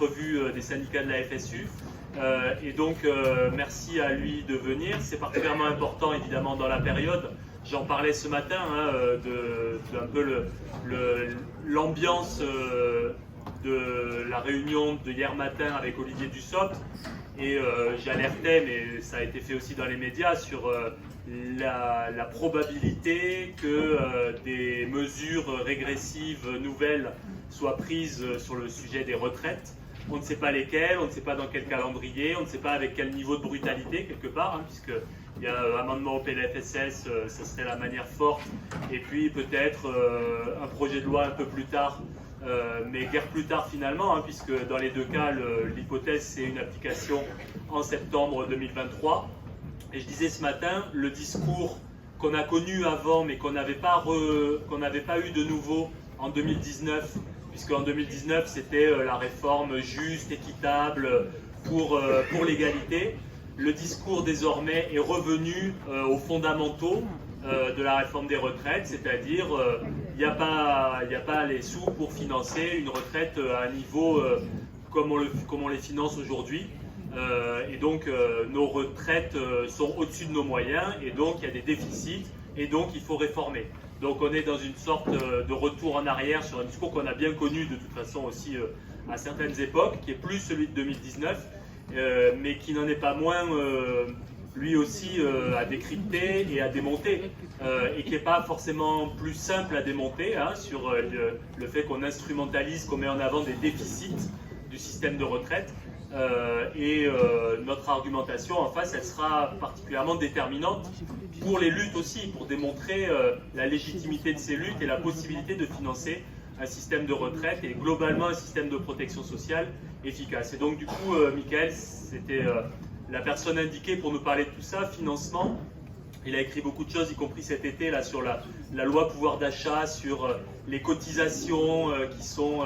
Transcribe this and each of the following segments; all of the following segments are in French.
revue des syndicats de la FSU. Et donc, merci à lui de venir. C'est particulièrement important, évidemment, dans la période. J'en parlais ce matin, d'un peu l'ambiance de la réunion de hier matin avec Olivier Dussopt. Et j'alertais, mais ça a été fait aussi dans les médias, sur la probabilité que des mesures régressives nouvelles soient prises sur le sujet des retraites. On ne sait pas lesquelles, on ne sait pas dans quel calendrier, on ne sait pas avec quel niveau de brutalité quelque part, puisqu'il y a amendement au PLFSS, ça serait la manière forte, et puis peut-être un projet de loi un peu plus tard, mais guère plus tard finalement, puisque dans les deux cas, l'hypothèse c'est une application en septembre 2023. Et je disais ce matin, le discours qu'on a connu avant, mais qu'on n'avait pas eu de nouveau en 2019, puisqu'en 2019 c'était la réforme juste, équitable, pour l'égalité. Le discours désormais est revenu aux fondamentaux de la réforme des retraites, c'est-à-dire il n'y a pas les sous pour financer une retraite à un niveau comme on les finance aujourd'hui. Et donc nos retraites sont au-dessus de nos moyens, et donc il y a des déficits, et donc il faut réformer. Donc on est dans une sorte de retour en arrière sur un discours qu'on a bien connu de toute façon aussi à certaines époques, qui est plus celui de 2019, mais qui n'en est pas moins lui aussi à décrypter et à démonter, et qui n'est pas forcément plus simple à démonter, sur le fait qu'on instrumentalise, qu'on met en avant des déficits du système de retraite. Notre argumentation en face, elle sera particulièrement déterminante pour les luttes aussi, pour démontrer la légitimité de ces luttes et la possibilité de financer un système de retraite et globalement un système de protection sociale efficace. Et donc du coup, Michael, c'était la personne indiquée pour nous parler de tout ça, financement. Il a écrit beaucoup de choses, y compris cet été là, sur la loi pouvoir d'achat, sur les cotisations qui sont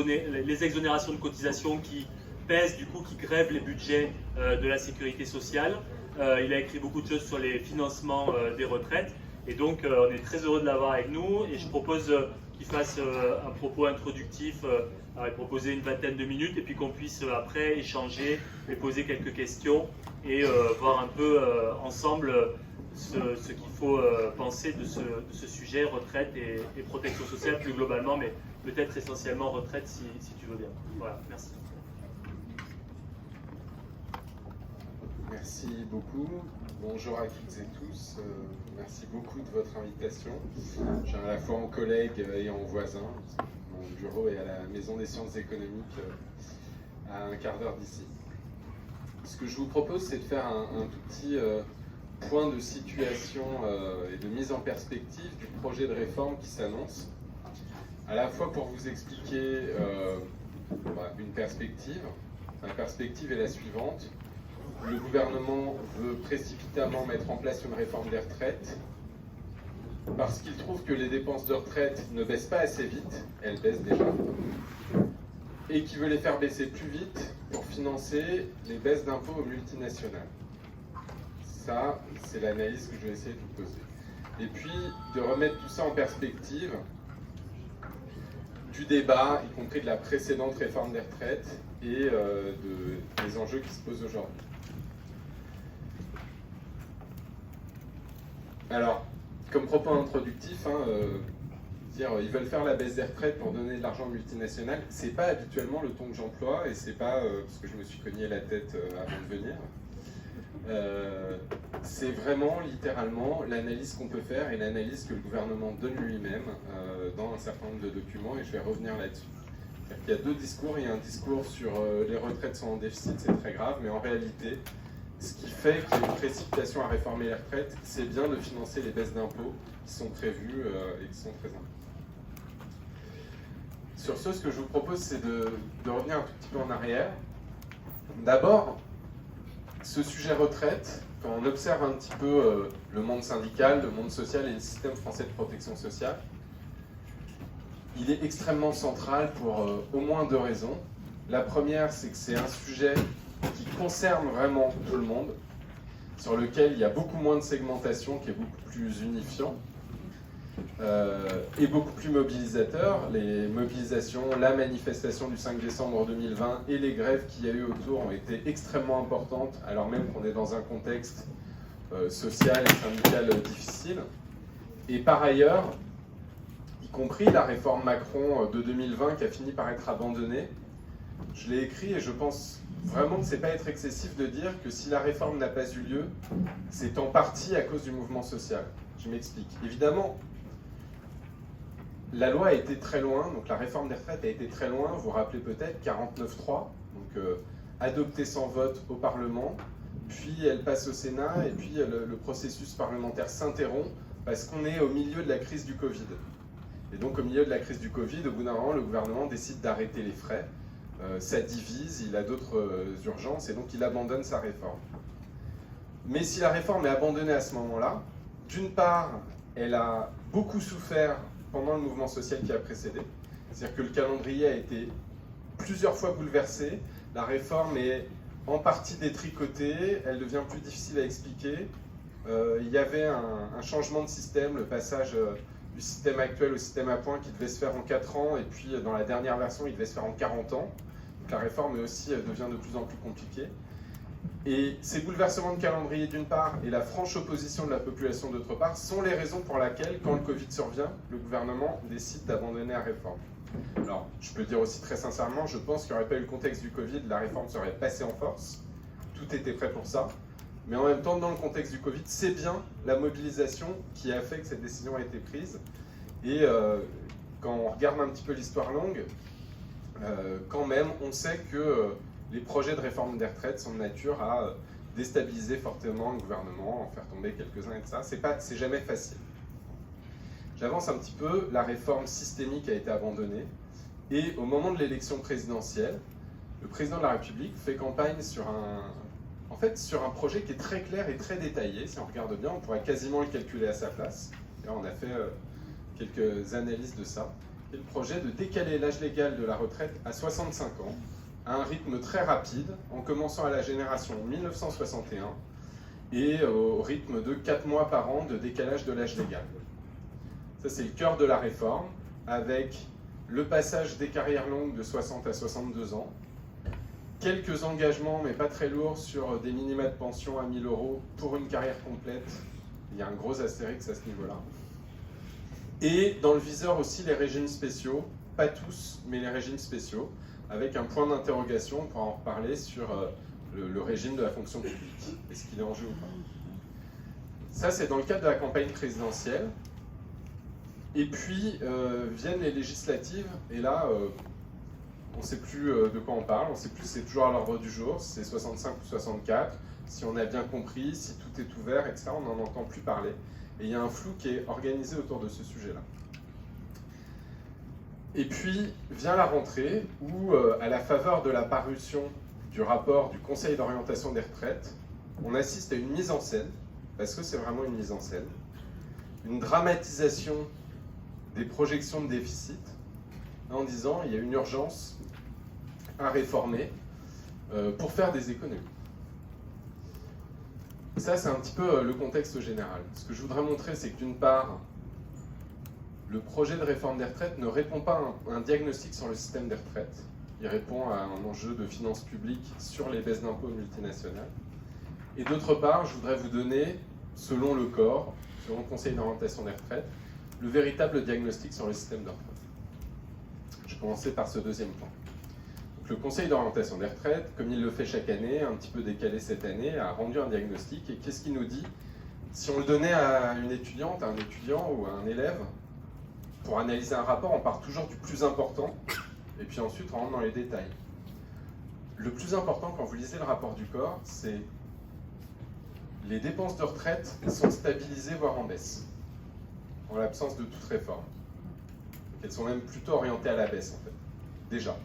les exonérations de cotisations qui pèsent, du coup, qui grèvent les budgets de la sécurité sociale. Il a écrit beaucoup de choses sur les financements des retraites. Et donc, on est très heureux de l'avoir avec nous. Et je propose qu'il fasse un propos introductif, proposer une vingtaine de minutes, et puis qu'on puisse après échanger et poser quelques questions et voir un peu ensemble ce qu'il faut penser de ce sujet retraite et protection sociale plus globalement, mais peut-être essentiellement retraite si tu veux bien. Voilà, merci. Merci beaucoup. Bonjour à toutes et tous. Merci beaucoup de votre invitation. Je suis à la fois en collègue et en voisin. Mon bureau est à la Maison des Sciences Économiques, à un quart d'heure d'ici. Ce que je vous propose, c'est de faire un tout petit point de situation et de mise en perspective du projet de réforme qui s'annonce, à la fois pour vous expliquer une perspective. La perspective est la suivante. Le gouvernement veut précipitamment mettre en place une réforme des retraites parce qu'il trouve que les dépenses de retraite ne baissent pas assez vite, elles baissent déjà, et qu'il veut les faire baisser plus vite pour financer les baisses d'impôts aux multinationales. Ça, c'est l'analyse que je vais essayer de vous poser. Et puis, de remettre tout ça en perspective du débat, y compris de la précédente réforme des retraites et des enjeux qui se posent aujourd'hui. Alors, comme propos introductif, dire ils veulent faire la baisse des retraites pour donner de l'argent aux multinationales, c'est pas habituellement le ton que j'emploie, et c'est pas parce que je me suis cogné la tête avant de venir. C'est vraiment littéralement l'analyse qu'on peut faire et l'analyse que le gouvernement donne lui-même dans un certain nombre de documents, et je vais revenir là-dessus. Il y a deux discours. Il y a un discours sur les retraites sont en déficit, c'est très grave, mais en réalité, ce qui fait qu'il y a une précipitation à réformer les retraites, c'est bien de financer les baisses d'impôts qui sont prévues et qui sont très importantes. Sur ce que je vous propose, c'est de revenir un tout petit peu en arrière. D'abord, ce sujet retraite, quand on observe un petit peu le monde syndical, le monde social et le système français de protection sociale, il est extrêmement central pour au moins deux raisons. La première, c'est que c'est un sujet qui concerne vraiment tout le monde, sur lequel il y a beaucoup moins de segmentation, qui est beaucoup plus unifiant. est beaucoup plus mobilisateur. Les mobilisations, la manifestation du 5 décembre 2020 et les grèves qu'il y a eu autour ont été extrêmement importantes, alors même qu'on est dans un contexte social et syndical difficile. Et par ailleurs, y compris la réforme Macron de 2020 qui a fini par être abandonnée, je l'ai écrit et je pense vraiment que c'est pas être excessif de dire que si la réforme n'a pas eu lieu, c'est en partie à cause du mouvement social. Je m'explique. Évidemment, la loi a été très loin, donc la réforme des retraites a été très loin, vous vous rappelez peut-être, 49.3, donc adoptée sans vote au Parlement, puis elle passe au Sénat, et puis le processus parlementaire s'interrompt parce qu'on est au milieu de la crise du Covid. Et donc au milieu de la crise du Covid, au bout d'un moment, le gouvernement décide d'arrêter les frais, ça divise, il a d'autres urgences, et donc il abandonne sa réforme. Mais si la réforme est abandonnée à ce moment-là, d'une part, elle a beaucoup souffert pendant le mouvement social qui a précédé. C'est-à-dire que le calendrier a été plusieurs fois bouleversé, la réforme est en partie détricotée, elle devient plus difficile à expliquer. Il y avait un changement de système, le passage du système actuel au système à points qui devait se faire en 4 ans, et puis dans la dernière version, il devait se faire en 40 ans. Donc la réforme aussi devient de plus en plus compliquée. Et ces bouleversements de calendrier d'une part et la franche opposition de la population d'autre part sont les raisons pour lesquelles, quand le Covid survient, le gouvernement décide d'abandonner la réforme. Alors, je peux dire aussi très sincèrement, je pense qu'il n'y aurait pas eu le contexte du Covid, la réforme serait passée en force, tout était prêt pour ça. Mais en même temps, dans le contexte du Covid, c'est bien la mobilisation qui a fait que cette décision a été prise. Et quand on regarde un petit peu l'histoire longue, quand même, on sait que les projets de réforme des retraites sont de nature à déstabiliser fortement le gouvernement, en faire tomber quelques-uns et de ça. C'est jamais facile. J'avance un petit peu, la réforme systémique a été abandonnée, et au moment de l'élection présidentielle, le président de la République fait campagne sur un projet qui est très clair et très détaillé. Si on regarde bien, on pourrait quasiment le calculer à sa place. Et là, on a fait quelques analyses de ça. Et le projet de décaler l'âge légal de la retraite à 65 ans, à un rythme très rapide, en commençant à la génération 1961, et au rythme de 4 mois par an de décalage de l'âge légal. Ça, c'est le cœur de la réforme, avec le passage des carrières longues de 60 à 62 ans, quelques engagements, mais pas très lourds, sur des minima de pension à 1 000 € pour une carrière complète. Il y a un gros astérix à ce niveau-là. Et dans le viseur aussi les régimes spéciaux, pas tous, mais les régimes spéciaux, avec un point d'interrogation, on pourra en reparler, sur le régime de la fonction publique. Est-ce qu'il est en jeu ou pas? Ça, c'est dans le cadre de la campagne présidentielle. Et puis viennent les législatives, et là, on ne sait plus de quoi on parle, on ne sait plus si c'est toujours à l'ordre du jour, si c'est 65 ou 64, si on a bien compris, si tout est ouvert, etc. On n'en entend plus parler. Et il y a un flou qui est organisé autour de ce sujet-là. Et puis vient la rentrée où, à la faveur de la parution du rapport du Conseil d'orientation des retraites, on assiste à une mise en scène, parce que c'est vraiment une mise en scène, une dramatisation des projections de déficit, en disant il y a une urgence à réformer pour faire des économies. Ça, c'est un petit peu le contexte général. Ce que je voudrais montrer, c'est que d'une part, le projet de réforme des retraites ne répond pas à un diagnostic sur le système des retraites. Il répond à un enjeu de finances publiques sur les baisses d'impôts multinationales. Et d'autre part, je voudrais vous donner, selon le corps, selon le Conseil d'orientation des retraites, le véritable diagnostic sur le système de retraite. Je vais commencer par ce deuxième point. Donc, le Conseil d'orientation des retraites, comme il le fait chaque année, un petit peu décalé cette année, a rendu un diagnostic. Et qu'est-ce qu'il nous dit? Si on le donnait à une étudiante, à un étudiant ou à un élève, pour analyser un rapport, on part toujours du plus important, et puis ensuite on rentre dans les détails. Le plus important quand vous lisez le rapport du corps, c'est les dépenses de retraite sont stabilisées, voire en baisse, en l'absence de toute réforme. Elles sont même plutôt orientées à la baisse, en fait, déjà.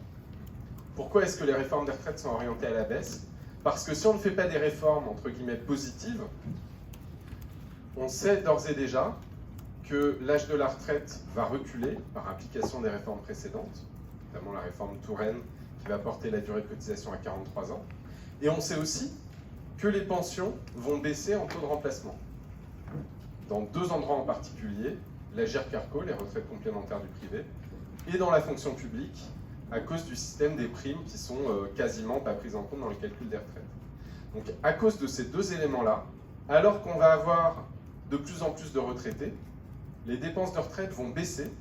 Pourquoi est-ce que les réformes des retraites sont orientées à la baisse? Parce que si on ne fait pas des réformes, entre guillemets, positives, on sait d'ores et déjà que l'âge de la retraite va reculer par application des réformes précédentes, notamment la réforme Touraine qui va porter la durée de cotisation à 43 ans. Et on sait aussi que les pensions vont baisser en taux de remplacement. Dans 2 endroits en particulier, l'Agirc-Arrco, les retraites complémentaires du privé, et dans la fonction publique, à cause du système des primes qui sont quasiment pas prises en compte dans le calcul des retraites. Donc à cause de ces deux éléments-là, alors qu'on va avoir de plus en plus de retraités, les dépenses de retraite vont baisser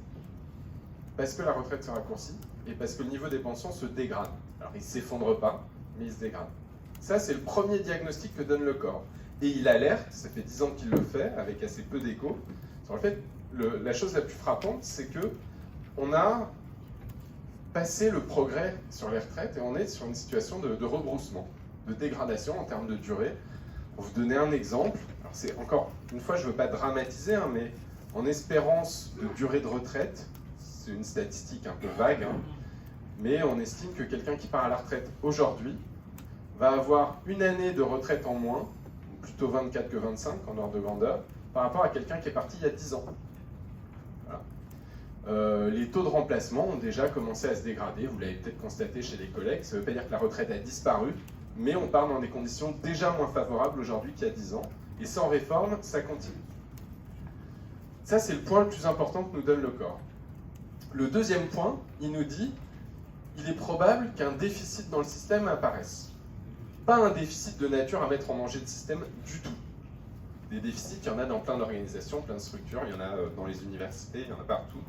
parce que la retraite se raccourcit et parce que le niveau des pensions se dégrade. Alors il ne s'effondre pas, mais il se dégrade. Ça, c'est le premier diagnostic que donne le corps. Et il alerte, ça fait 10 ans qu'il le fait, avec assez peu d'écho, sur le fait, la chose la plus frappante, c'est que on a passé le progrès sur les retraites et on est sur une situation de rebroussement, de dégradation en termes de durée. Pour vous donner un exemple, alors c'est encore une fois, je ne veux pas dramatiser, hein, mais en espérance de durée de retraite, c'est une statistique un peu vague, hein, mais on estime que quelqu'un qui part à la retraite aujourd'hui va avoir une année de retraite en moins, plutôt 24 que 25 en ordre de grandeur, par rapport à quelqu'un qui est parti il y a 10 ans. Voilà. Les taux de remplacement ont déjà commencé à se dégrader, vous l'avez peut-être constaté chez les collègues, ça ne veut pas dire que la retraite a disparu, mais on part dans des conditions déjà moins favorables aujourd'hui qu'il y a 10 ans, et sans réforme, ça continue. Ça, c'est le point le plus important que nous donne le corps. Le deuxième point, il nous dit il est probable qu'un déficit dans le système apparaisse. Pas un déficit de nature à mettre en danger le système du tout. Des déficits, il y en a dans plein d'organisations, plein de structures, il y en a dans les universités, il y en a partout.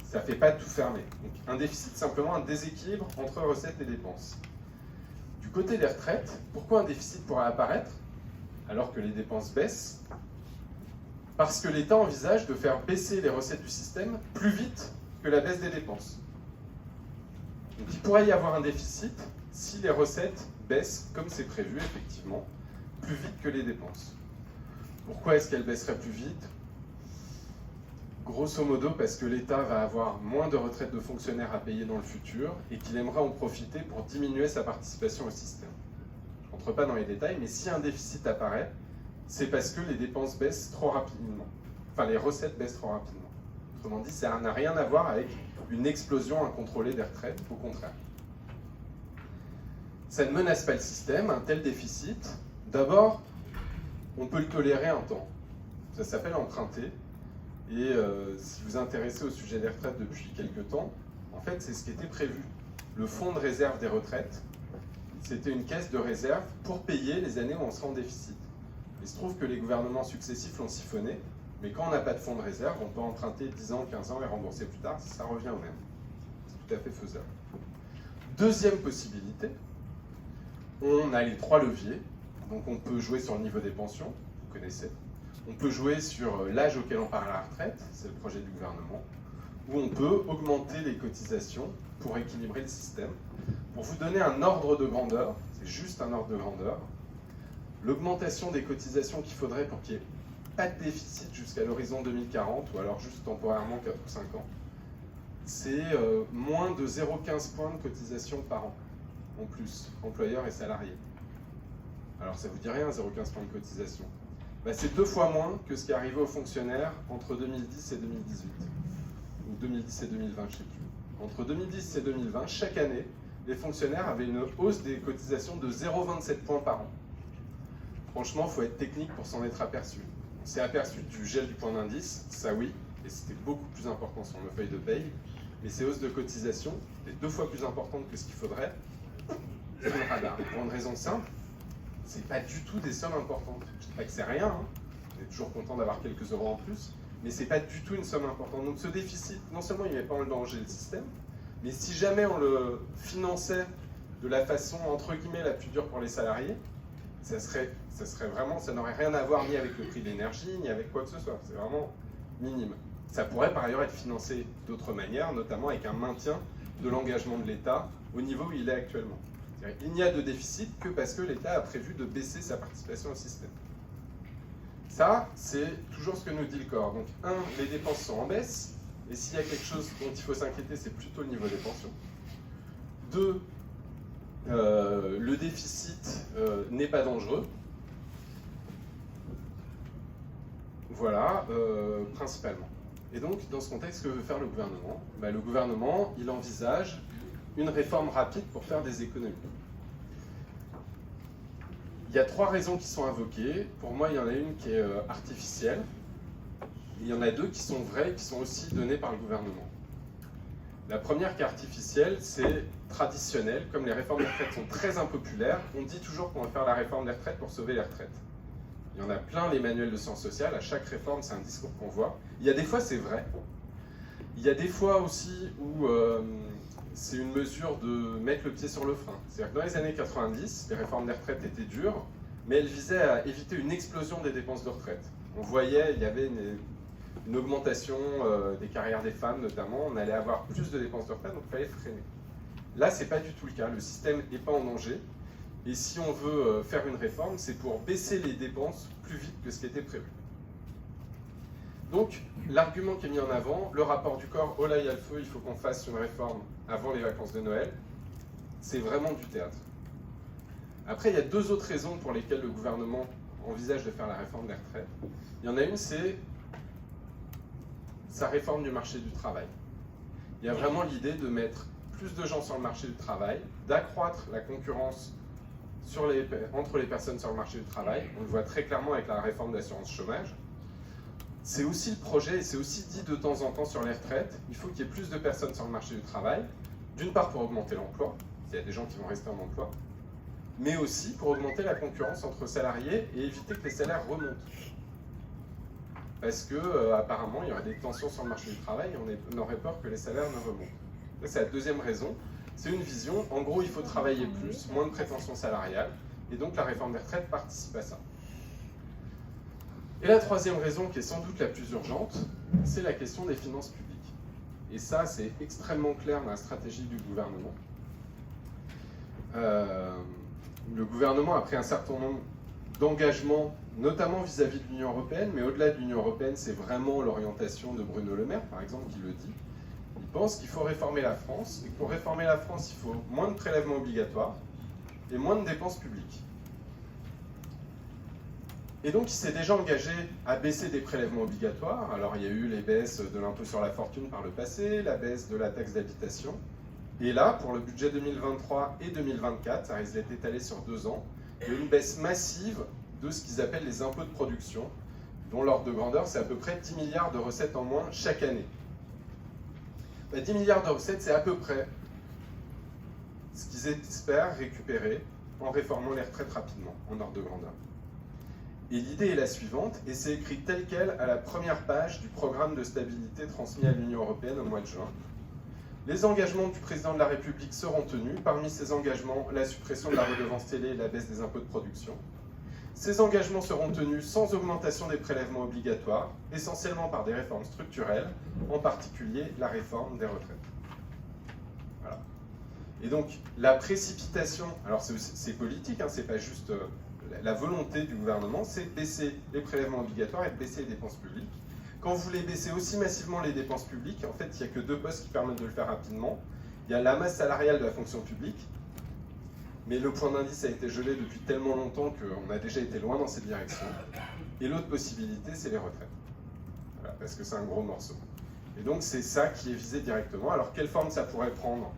Ça ne fait pas tout fermer. Donc, un déficit, simplement un déséquilibre entre recettes et dépenses. Du côté des retraites, pourquoi un déficit pourrait apparaître alors que les dépenses baissent? Parce que l'État envisage de faire baisser les recettes du système plus vite que la baisse des dépenses. Donc il pourrait y avoir un déficit si les recettes baissent, comme c'est prévu effectivement, plus vite que les dépenses. Pourquoi est-ce qu'elles baisseraient plus vite? Grosso modo parce que l'État va avoir moins de retraites de fonctionnaires à payer dans le futur et qu'il aimerait en profiter pour diminuer sa participation au système. Je ne rentre pas dans les détails, mais si un déficit apparaît, c'est parce que les dépenses baissent trop rapidement. Enfin, les recettes baissent trop rapidement. Autrement dit, ça n'a rien à voir avec une explosion incontrôlée des retraites, au contraire. Ça ne menace pas le système, un tel déficit. D'abord, on peut le tolérer un temps. Ça s'appelle emprunter. Et si vous vous intéressez au sujet des retraites depuis quelques temps, en fait, c'est ce qui était prévu. Le fonds de réserve des retraites, c'était une caisse de réserve pour payer les années où on sera en déficit. Il se trouve que les gouvernements successifs l'ont siphonné, mais quand on n'a pas de fonds de réserve, on peut emprunter 10 ans, 15 ans et rembourser plus tard, ça revient au même. C'est tout à fait faisable. Deuxième possibilité, on a les 3 leviers. Donc on peut jouer sur le niveau des pensions, vous connaissez. On peut jouer sur l'âge auquel on part à la retraite, c'est le projet du gouvernement. Ou on peut augmenter les cotisations pour équilibrer le système. Pour vous donner un ordre de grandeur, c'est juste un ordre de grandeur, l'augmentation des cotisations qu'il faudrait pour qu'il n'y ait pas de déficit jusqu'à l'horizon 2040, ou alors juste temporairement 4 ou 5 ans, c'est moins de 0,15 points de cotisation par an, en plus, employeurs et salariés. Alors ça vous dit rien, 0,15 points de cotisation. Bah, c'est 2 fois moins que ce qui est arrivé aux fonctionnaires entre 2010 et 2018, ou 2010 et 2020, je ne sais plus. Entre 2010 et 2020, chaque année, les fonctionnaires avaient une hausse des cotisations de 0,27 points par an. Franchement, il faut être technique pour s'en être aperçu. On s'est aperçu du gel du point d'indice, ça oui, et c'était beaucoup plus important sur nos feuilles de paye, mais ces hausses de cotisation étaient 2 fois plus importantes que ce qu'il faudrait, c'est le radar. Pour une raison simple, c'est pas du tout des sommes importantes. Je ne dis pas que c'est rien, hein. On est toujours content d'avoir quelques euros en plus, mais c'est pas du tout une somme importante. Donc ce déficit, non seulement il ne met pas en danger le système, mais si jamais on le finançait de la façon entre guillemets la plus dure pour les salariés, ça serait vraiment, ça n'aurait rien à voir ni avec le prix de l'énergie, ni avec quoi que ce soit. C'est vraiment minime. Ça pourrait par ailleurs être financé d'autres manières, notamment avec un maintien de l'engagement de l'État au niveau où il est actuellement. Il n'y a de déficit que parce que l'État a prévu de baisser sa participation au système. Ça, c'est toujours ce que nous dit le corps. Donc, 1, les dépenses sont en baisse, et s'il y a quelque chose dont il faut s'inquiéter, c'est plutôt le niveau des pensions. 2, le déficit n'est pas dangereux. Voilà, principalement. Et donc, dans ce contexte, que veut faire le gouvernement? Le gouvernement, il envisage une réforme rapide pour faire des économies. Il y a 3 raisons qui sont invoquées. Pour moi, il y en a une qui est artificielle. il y en a deux qui sont vraies, qui sont aussi données par le gouvernement. La première qui est artificielle, c'est traditionnel. Comme les réformes des retraites sont très impopulaires, on dit toujours qu'on va faire la réforme des retraites pour sauver les retraites. Il y en a plein les manuels de sciences sociales, à chaque réforme c'est un discours qu'on voit. Il y a des fois c'est vrai. Il y a des fois aussi où c'est une mesure de mettre le pied sur le frein. C'est-à-dire que dans les années 90, les réformes des retraites étaient dures, mais elles visaient à éviter une explosion des dépenses de retraite. On voyait, il y avait une augmentation des carrières des femmes notamment, on allait avoir plus de dépenses de retraite, donc il fallait freiner. Là, ce n'est pas du tout le cas, le système n'est pas en danger, et si on veut faire une réforme, c'est pour baisser les dépenses plus vite que ce qui était prévu. Donc, l'argument qui est mis en avant, le rapport du corps, oh là il y a le feu, il faut qu'on fasse une réforme avant les vacances de Noël, c'est vraiment du théâtre. Après, il y a deux autres raisons pour lesquelles le gouvernement envisage de faire la réforme des retraites. Il y en a une, c'est sa réforme du marché du travail. Il y a vraiment l'idée de mettre plus de gens sur le marché du travail, d'accroître la concurrence entre les personnes sur le marché du travail. On le voit très clairement avec la réforme d'assurance chômage. C'est aussi le projet, et c'est aussi dit de temps en temps sur les retraites, il faut qu'il y ait plus de personnes sur le marché du travail, d'une part pour augmenter l'emploi, il y a des gens qui vont rester en emploi, mais aussi pour augmenter la concurrence entre salariés et éviter que les salaires remontent. Parce que apparemment il y aurait des tensions sur le marché du travail et on aurait peur que les salaires ne remontent. C'est la deuxième raison, c'est une vision, en gros il faut travailler plus, moins de prétention salariale, et donc la réforme des retraites participe à ça. Et la troisième raison, qui est sans doute la plus urgente, c'est la question des finances publiques. Et ça, c'est extrêmement clair dans la stratégie du gouvernement. Le gouvernement a pris un certain nombre d'engagements, notamment vis-à-vis de l'Union européenne, mais au-delà de l'Union européenne, c'est vraiment l'orientation de Bruno Le Maire, par exemple, qui le dit. Il pense qu'il faut réformer la France, et que pour réformer la France, il faut moins de prélèvements obligatoires et moins de dépenses publiques. Et donc il s'est déjà engagé à baisser des prélèvements obligatoires. Alors il y a eu les baisses de l'impôt sur la fortune par le passé, la baisse de la taxe d'habitation. Et là, pour le budget 2023 et 2024, ça risque d'être étalé sur 2 ans, il y a une baisse massive de ce qu'ils appellent les impôts de production, dont l'ordre de grandeur, c'est à peu près 10 milliards de recettes en moins chaque année. 10 milliards de recettes, c'est à peu près ce qu'ils espèrent récupérer en réformant les retraites rapidement, en ordre de grandeur. Et l'idée est la suivante, et c'est écrit tel quel à la première page du programme de stabilité transmis à l'Union européenne au mois de juin. Les engagements du président de la République seront tenus. Parmi ces engagements, la suppression de la redevance télé et la baisse des impôts de production. Ces engagements seront tenus sans augmentation des prélèvements obligatoires, essentiellement par des réformes structurelles, en particulier la réforme des retraites. Voilà. Et donc, la précipitation, alors c'est politique, hein, c'est pas juste... La volonté du gouvernement, c'est de baisser les prélèvements obligatoires et de baisser les dépenses publiques. Quand vous voulez baisser aussi massivement les dépenses publiques, en fait, il n'y a que 2 postes qui permettent de le faire rapidement. Il y a la masse salariale de la fonction publique, mais le point d'indice a été gelé depuis tellement longtemps qu'on a déjà été loin dans cette direction. Et l'autre possibilité, c'est les retraites. Voilà, parce que c'est un gros morceau. Et donc, c'est ça qui est visé directement. Alors, quelle forme ça pourrait prendre ?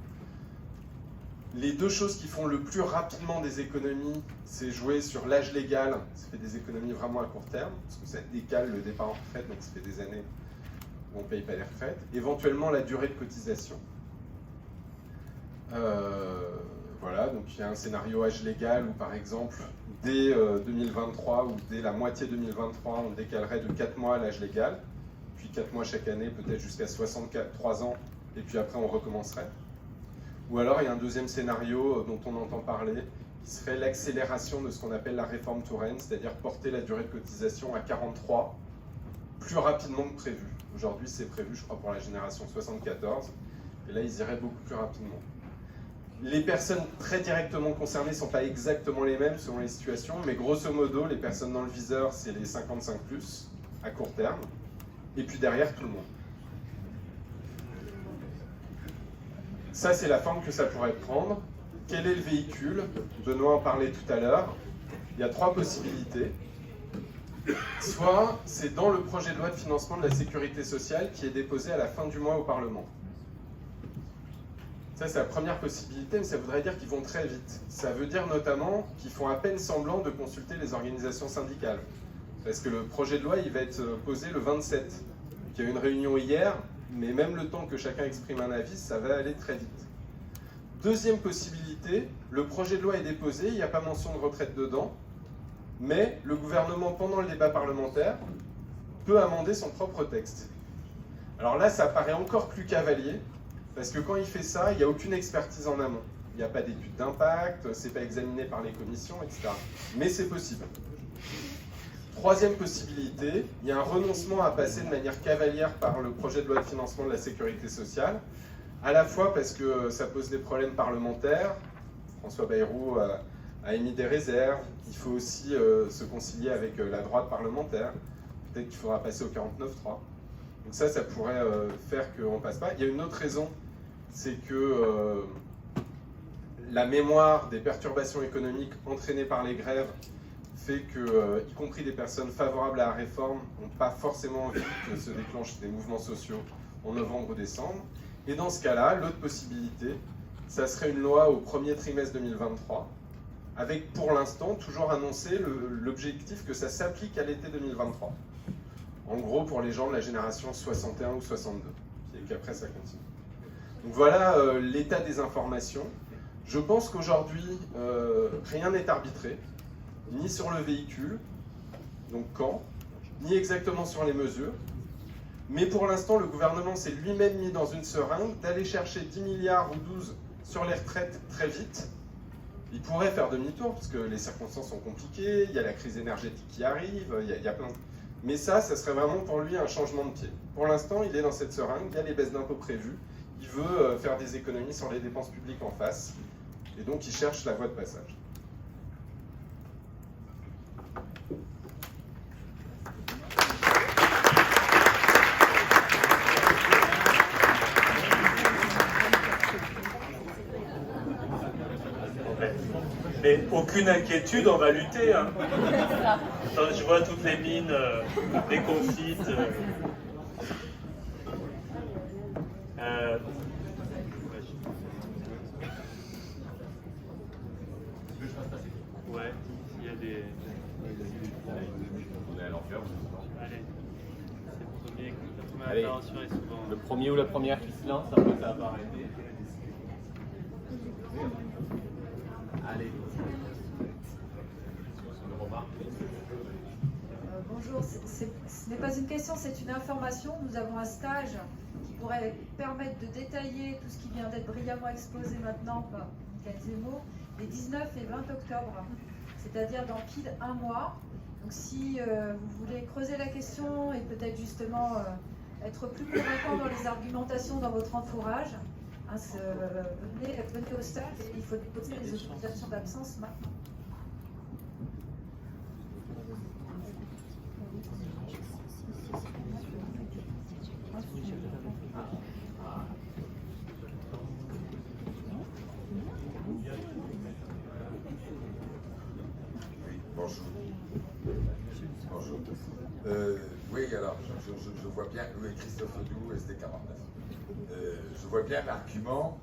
Les 2 choses qui font le plus rapidement des économies, c'est jouer sur l'âge légal, ça fait des économies vraiment à court terme, parce que ça décale le départ en retraite, donc ça fait des années où on ne paye pas les retraites. Éventuellement la durée de cotisation. Voilà, donc il y a un scénario âge légal où par exemple, dès 2023 ou dès la moitié 2023, on décalerait de 4 mois l'âge légal, puis 4 mois chaque année, peut-être jusqu'à 63 ans, et puis après on recommencerait. Ou alors il y a un deuxième scénario dont on entend parler, qui serait l'accélération de ce qu'on appelle la réforme Touraine, c'est-à-dire porter la durée de cotisation à 43 plus rapidement que prévu. Aujourd'hui c'est prévu je crois pour la génération 74, et là ils iraient beaucoup plus rapidement. Les personnes très directement concernées ne sont pas exactement les mêmes selon les situations, mais grosso modo les personnes dans le viseur c'est les 55+, à court terme, et puis derrière tout le monde. Ça, c'est la forme que ça pourrait prendre. Quel est le véhicule? Benoît en parlait tout à l'heure. Il y a 3 possibilités. Soit c'est dans le projet de loi de financement de la sécurité sociale qui est déposé à la fin du mois au Parlement. Ça, c'est la première possibilité, mais ça voudrait dire qu'ils vont très vite. Ça veut dire notamment qu'ils font à peine semblant de consulter les organisations syndicales. Parce que le projet de loi, il va être posé le 27 il y a eu une réunion hier, mais même le temps que chacun exprime un avis, ça va aller très vite. Deuxième possibilité, le projet de loi est déposé, il n'y a pas mention de retraite dedans, mais le gouvernement, pendant le débat parlementaire, peut amender son propre texte. Alors là, ça paraît encore plus cavalier, parce que quand il fait ça, il n'y a aucune expertise en amont. Il n'y a pas d'étude d'impact, c'est pas examiné par les commissions, etc. Mais c'est possible. Troisième possibilité, il y a un renoncement à passer de manière cavalière par le projet de loi de financement de la sécurité sociale, à la fois parce que ça pose des problèmes parlementaires, François Bayrou a émis des réserves, il faut aussi se concilier avec la droite parlementaire, peut-être qu'il faudra passer au 49.3. Donc ça pourrait faire qu'on ne passe pas. Il y a une autre raison, c'est que la mémoire des perturbations économiques entraînées par les grèves fait que, y compris des personnes favorables à la réforme, n'ont pas forcément envie que se déclenchent des mouvements sociaux en novembre ou décembre. Et dans ce cas-là, l'autre possibilité, ça serait une loi au premier trimestre 2023, avec pour l'instant toujours annoncé l'objectif que ça s'applique à l'été 2023. En gros, pour les gens de la génération 61 ou 62, et qu'après ça continue. Donc voilà l'état des informations. Je pense qu'aujourd'hui, rien n'est arbitré, ni sur le véhicule, donc quand, ni exactement sur les mesures. Mais pour l'instant, le gouvernement s'est lui-même mis dans une seringue d'aller chercher 10 milliards ou 12 sur les retraites très vite. Il pourrait faire demi-tour, parce que les circonstances sont compliquées, il y a la crise énergétique qui arrive, il y a plein de... Mais ça serait vraiment pour lui un changement de pied. Pour l'instant, il est dans cette seringue, il y a les baisses d'impôts prévues, il veut faire des économies sur les dépenses publiques en face, et donc il cherche la voie de passage. Mais aucune inquiétude, on va lutter. Hein. Attends, je vois toutes les mines déconfites. Ouais, il y a des... On est à l'enfer. Allez, c'est le premier. La première Allez. intervention est souvent... Le premier ou la première qui se lance, après ça va arrêter. Allez. Bonjour, ce n'est pas une question, c'est une information. Nous avons un stage qui pourrait permettre de détailler tout ce qui vient d'être brillamment exposé maintenant par Michael Zemmour, les 19 et 20 octobre, c'est-à-dire dans pile un mois. Donc si vous voulez creuser la question et peut-être justement être plus convaincant dans les argumentations dans votre entourage, hein, venez au stage et il faut déposer les autorisations d'absence maintenant. Bonjour. Bonjour. Oui, alors, je vois bien, oui, Christophe Ledoux, SD49. Je vois bien l'argument,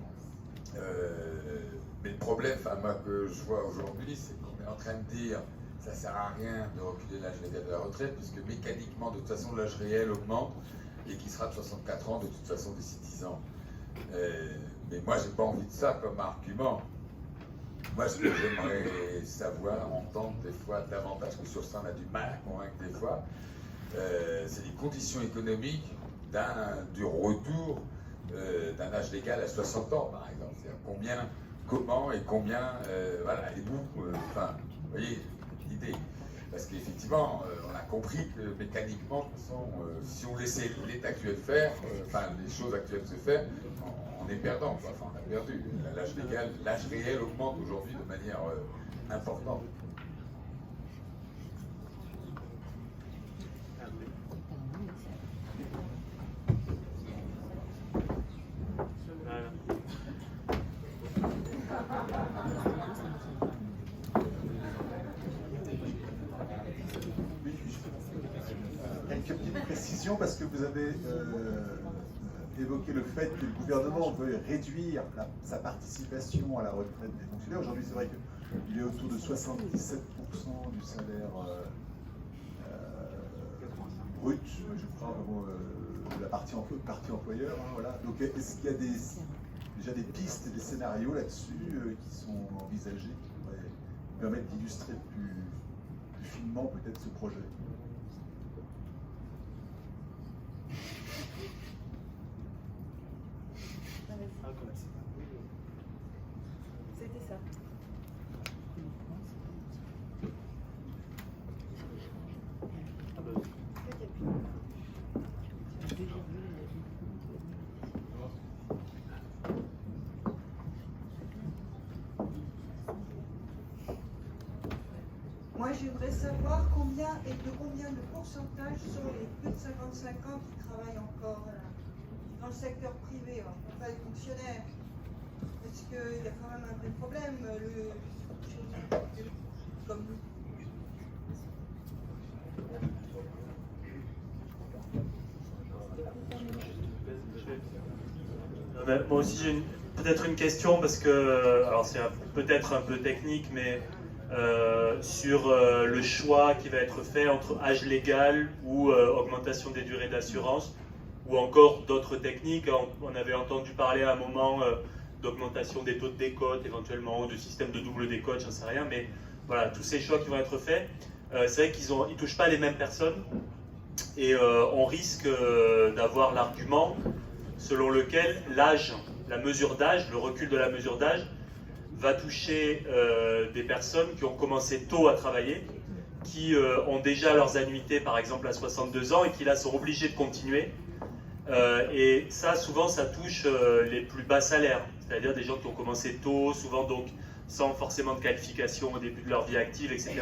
mais le problème, moi, que je vois aujourd'hui, c'est qu'on est en train de dire ça sert à rien de reculer l'âge légal de la retraite, puisque mécaniquement, de toute façon, l'âge réel augmente et qui sera de 64 ans de toute façon d'ici 10 ans. Mais moi, j'ai pas envie de ça comme argument. Moi, ce que j'aimerais savoir, entendre des fois davantage, parce que sur ça on a du mal à convaincre des fois, c'est les conditions économiques du retour d'un âge légal à 60 ans, par exemple. C'est-à-dire combien, comment et combien, voilà, et vous, enfin, vous voyez l'idée. Parce qu'effectivement, on a compris que mécaniquement, de toute façon, si on laissait l'état actuel faire, enfin, les choses actuelles se faire, on est perdant, quoi. Enfin, on a perdu. L'âge légal, l'âge réel augmente aujourd'hui de manière importante. Quelques petites précisions parce que vous avez évoqué le fait que le gouvernement veut réduire sa participation à la retraite des fonctionnaires. Aujourd'hui, c'est vrai qu'il est autour de 77% du salaire brut, je crois, la partie employeur. Hein, voilà. Donc est-ce qu'il y a déjà des pistes, des scénarios là-dessus qui sont envisagés, qui pourraient permettre d'illustrer plus finement peut-être ce projet? C'était ça. Moi, j'aimerais savoir combien de pourcentage sont les plus de 55 ans qui travaillent encore dans le secteur privé, pas les fonctionnaires. Parce qu'il y a quand même un vrai problème, comme nous. Moi aussi j'ai peut-être une question parce que, alors c'est peut-être un peu technique, mais sur le choix qui va être fait entre âge légal ou augmentation des durées d'assurance, ou encore d'autres techniques. On avait entendu parler à un moment d'augmentation des taux de décote éventuellement, ou de système de double décote, j'en sais rien, mais voilà, tous ces choix qui vont être faits, c'est vrai qu'ils ne touchent pas les mêmes personnes, et on risque d'avoir l'argument selon lequel l'âge, la mesure d'âge, le recul de la mesure d'âge, va toucher des personnes qui ont commencé tôt à travailler, qui ont déjà leurs annuités par exemple à 62 ans et qui là sont obligés de continuer. Et ça, souvent, ça touche les plus bas salaires, c'est-à-dire des gens qui ont commencé tôt, souvent donc sans forcément de qualification au début de leur vie active, etc.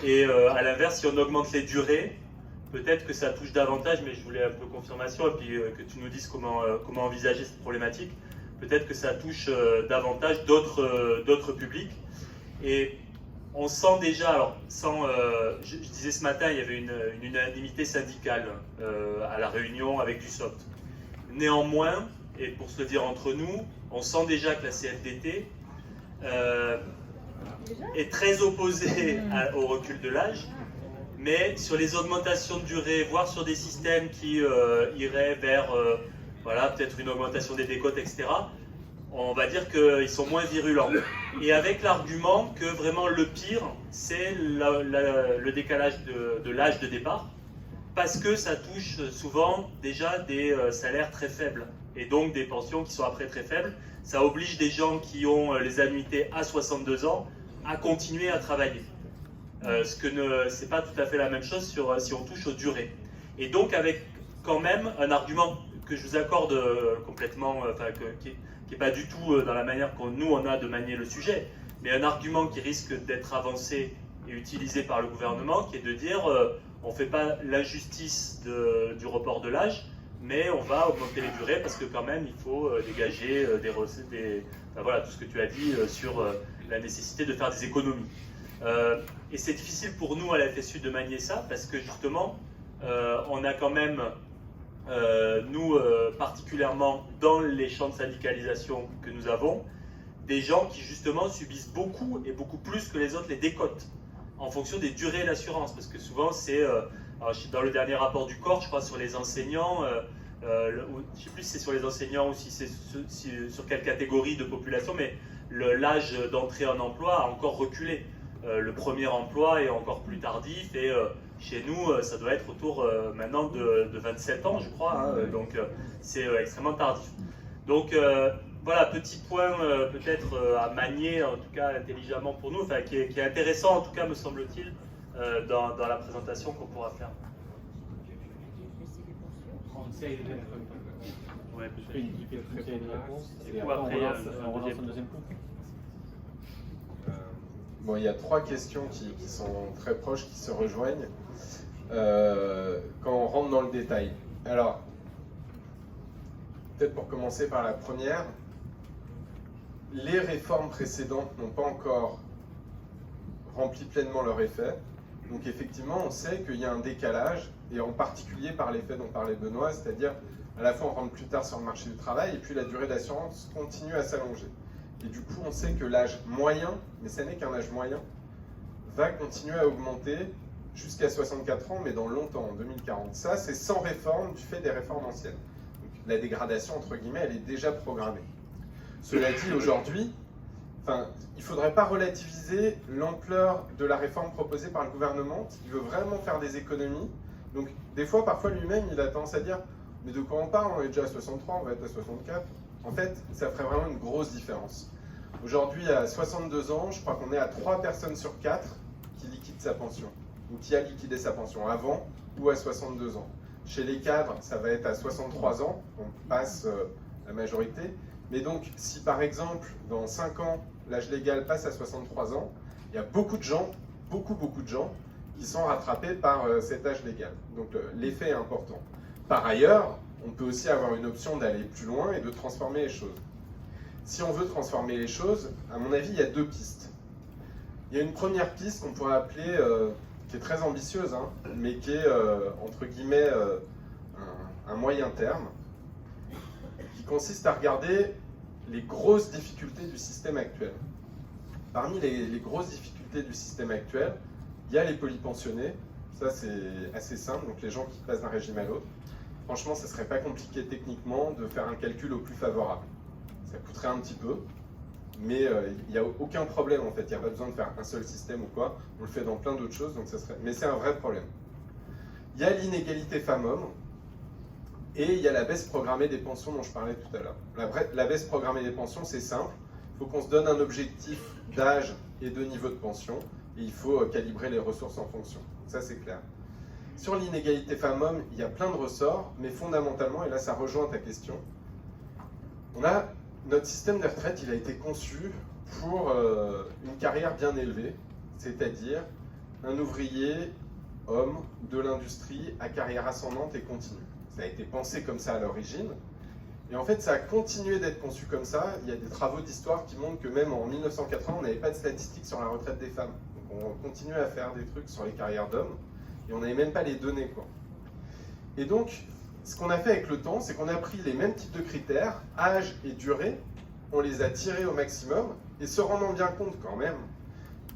Et à l'inverse, si on augmente les durées, peut-être que ça touche davantage, mais je voulais un peu confirmation, et puis que tu nous dises comment envisager cette problématique. Peut-être que ça touche davantage d'autres publics. Et on sent déjà, alors je disais ce matin, il y avait une unanimité syndicale à la réunion avec du SOPT. Néanmoins, et pour se le dire entre nous, on sent déjà que la CFDT est très opposée au recul de l'âge, mais sur les augmentations de durée, voire sur des systèmes qui iraient vers voilà, peut-être une augmentation des décotes, etc., on va dire qu'ils sont moins virulents. Et avec l'argument que vraiment le pire, c'est le décalage de l'âge de départ, parce que ça touche souvent déjà des salaires très faibles, et donc des pensions qui sont après très faibles. Ça oblige des gens qui ont les annuités à 62 ans à continuer à travailler. Ce que c'est pas tout à fait la même chose si on touche aux durées. Et donc avec quand même un argument que je vous accorde complètement, qui n'est pas du tout dans la manière qu'on nous on a de manier le sujet, mais un argument qui risque d'être avancé et utilisé par le gouvernement, qui est de dire on ne fait pas l'injustice du report de l'âge, mais on va augmenter les durées parce que quand même il faut dégager des recettes, enfin, voilà, tout ce que tu as dit sur la nécessité de faire des économies. Et c'est difficile pour nous à la FSU de manier ça parce que justement on a quand même nous particulièrement dans les champs de syndicalisation que nous avons, des gens qui justement subissent beaucoup et beaucoup plus que les autres les décotes en fonction des durées d'assurance, parce que souvent c'est dans le dernier rapport du corps, je crois, sur les enseignants, je ne sais plus si c'est sur les enseignants ou si c'est sur quelle catégorie de population, mais l'âge d'entrée en emploi a encore reculé. Le premier emploi est encore plus tardif, et chez nous ça doit être autour maintenant de 27 ans, je crois, hein, donc c'est extrêmement tardif. Donc voilà, petit point peut-être à manier, en tout cas intelligemment pour nous, enfin, qui est intéressant en tout cas me semble-t-il dans la présentation qu'on pourra faire. Ouais, Et après, on relance un deuxième coup. Bon, il y a trois questions qui sont très proches, qui se rejoignent quand on rentre dans le détail. Alors, peut-être pour commencer par la première, les réformes précédentes n'ont pas encore rempli pleinement leur effet. Donc effectivement, on sait qu'il y a un décalage, et en particulier par l'effet dont parlait Benoît, c'est-à-dire à la fois on rentre plus tard sur le marché du travail, et puis la durée d'assurance continue à s'allonger. Et du coup, on sait que l'âge moyen, mais ce n'est qu'un âge moyen, va continuer à augmenter jusqu'à 64 ans, mais dans longtemps, en 2040. Ça, c'est sans réforme du fait des réformes anciennes. Donc, la dégradation, entre guillemets, elle est déjà programmée. Cela dit, aujourd'hui, il ne faudrait pas relativiser l'ampleur de la réforme proposée par le gouvernement. Il veut vraiment faire des économies. Donc, des fois, parfois, lui-même, il a tendance à dire « Mais de quoi on parle? On est déjà à 63, on va être à 64 ». En fait, ça ferait vraiment une grosse différence. Aujourd'hui, à 62 ans, je crois qu'on est à 3 personnes sur 4 qui liquident sa pension, ou qui a liquidé sa pension avant ou à 62 ans. Chez les cadres, ça va être à 63 ans, on passe la majorité. Mais donc, si par exemple, dans 5 ans, l'âge légal passe à 63 ans, il y a beaucoup de gens, beaucoup de gens, qui sont rattrapés par cet âge légal. Donc l'effet est important. Par ailleurs, on peut aussi avoir une option d'aller plus loin et de transformer les choses. Si on veut transformer les choses, à mon avis, il y a 2 pistes. Il y a une première piste qu'on pourrait appeler, qui est très ambitieuse, hein, mais qui est, entre guillemets, un moyen terme, qui consiste à regarder les grosses difficultés du système actuel. Parmi les grosses difficultés du système actuel, il y a les polypensionnés. Ça, c'est assez simple, donc les gens qui passent d'un régime à l'autre. Franchement, ça ne serait pas compliqué techniquement de faire un calcul au plus favorable. Ça coûterait un petit peu, mais il n'y a aucun problème en fait. Il n'y a pas besoin de faire un seul système ou quoi. On le fait dans plein d'autres choses, donc ça serait... mais c'est un vrai problème. Il y a l'inégalité femmes-hommes et il y a la baisse programmée des pensions dont je parlais tout à l'heure. La baisse programmée des pensions, c'est simple. Il faut qu'on se donne un objectif d'âge et de niveau de pension et il faut calibrer les ressources en fonction. Ça, c'est clair. Sur l'inégalité femmes-hommes, il y a plein de ressorts, mais fondamentalement, et là ça rejoint ta question, notre système de retraite, il a été conçu pour une carrière bien élevée, c'est-à-dire un ouvrier, homme, de l'industrie, à carrière ascendante et continue. Ça a été pensé comme ça à l'origine, et en fait ça a continué d'être conçu comme ça. Il y a des travaux d'histoire qui montrent que même en 1980, on n'avait pas de statistiques sur la retraite des femmes. Donc on continuait à faire des trucs sur les carrières d'hommes, et on n'avait même pas les données, quoi. Et donc, ce qu'on a fait avec le temps, c'est qu'on a pris les mêmes types de critères, âge et durée, on les a tirés au maximum, et se rendant bien compte quand même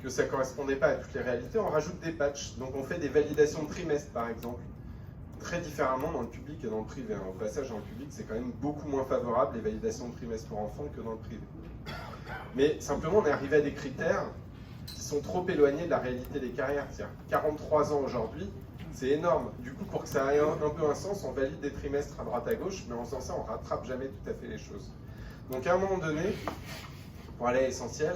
que ça ne correspondait pas à toutes les réalités, on rajoute des patchs. Donc on fait des validations de trimestre, par exemple, très différemment dans le public et dans le privé. Au passage, dans le public, c'est quand même beaucoup moins favorable, les validations de trimestre pour enfants, que dans le privé. Mais simplement, on est arrivé à des critères qui sont trop éloignés de la réalité des carrières. C'est-à-dire 43 ans aujourd'hui, c'est énorme. Du coup, pour que ça ait un peu un sens, on valide des trimestres à droite à gauche, mais en faisant ça, on ne rattrape jamais tout à fait les choses. Donc à un moment donné, pour aller à l'essentiel,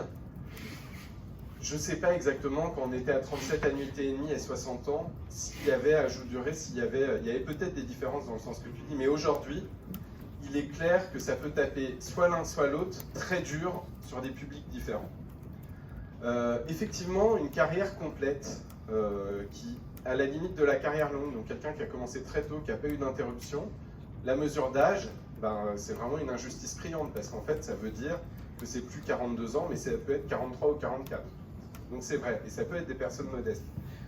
je ne sais pas exactement quand on était à 37 annuités et demie et 60 ans, s'il y avait ajout de durée, il y avait peut-être des différences dans le sens que tu dis, mais aujourd'hui, il est clair que ça peut taper soit l'un soit l'autre très dur sur des publics différents. Effectivement, une carrière complète qui, à la limite de la carrière longue, donc quelqu'un qui a commencé très tôt, qui n'a pas eu d'interruption, la mesure d'âge, c'est vraiment une injustice criante, parce qu'en fait, ça veut dire que c'est plus 42 ans, mais ça peut être 43 ou 44. Donc c'est vrai, et ça peut être des personnes modestes.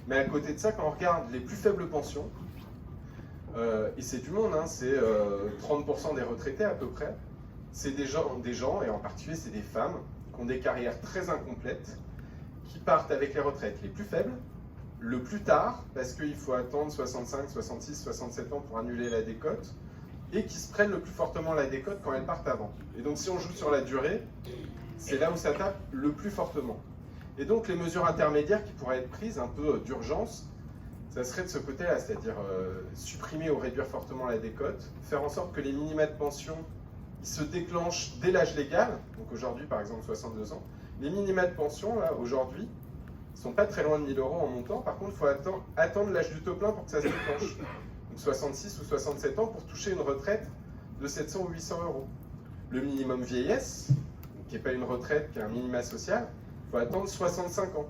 Mais à côté de ça, quand on regarde les plus faibles pensions, et c'est du monde, hein, c'est 30% des retraités à peu près, c'est des gens, et en particulier c'est des femmes, qui ont des carrières très incomplètes, qui partent avec les retraites les plus faibles, le plus tard, parce qu'il faut attendre 65, 66, 67 ans pour annuler la décote, et qui se prennent le plus fortement la décote quand elles partent avant. Et donc si on joue sur la durée, c'est là où ça tape le plus fortement. Et donc les mesures intermédiaires qui pourraient être prises, un peu d'urgence, ça serait de ce côté-là, c'est-à-dire supprimer ou réduire fortement la décote, faire en sorte que les minima de pension ils se déclenchent dès l'âge légal, donc aujourd'hui par exemple 62 ans. Les minima de pension, là, aujourd'hui, ne sont pas très loin de 1 000 € en montant, par contre il faut attendre l'âge du taux plein pour que ça se déclenche. Donc 66 ou 67 ans pour toucher une retraite de 700 ou 800 €. Le minimum vieillesse, qui n'est pas une retraite, qui est un minima social, il faut attendre 65 ans.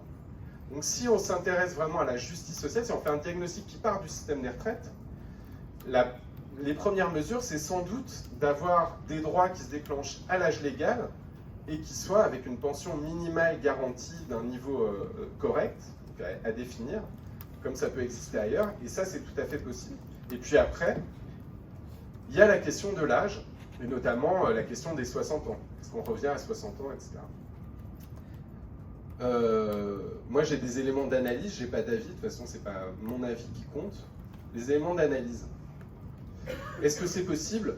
Donc si on s'intéresse vraiment à la justice sociale, si on fait un diagnostic qui part du système des retraites, les premières mesures, c'est sans doute d'avoir des droits qui se déclenchent à l'âge légal et qui soient avec une pension minimale garantie d'un niveau correct, à définir, comme ça peut exister ailleurs, et ça c'est tout à fait possible. Et puis après, il y a la question de l'âge, et notamment la question des 60 ans. Est-ce qu'on revient à 60 ans, etc. moi j'ai des éléments d'analyse, j'ai pas d'avis, de toute façon c'est pas mon avis qui compte. Les éléments d'analyse. Est-ce que c'est possible?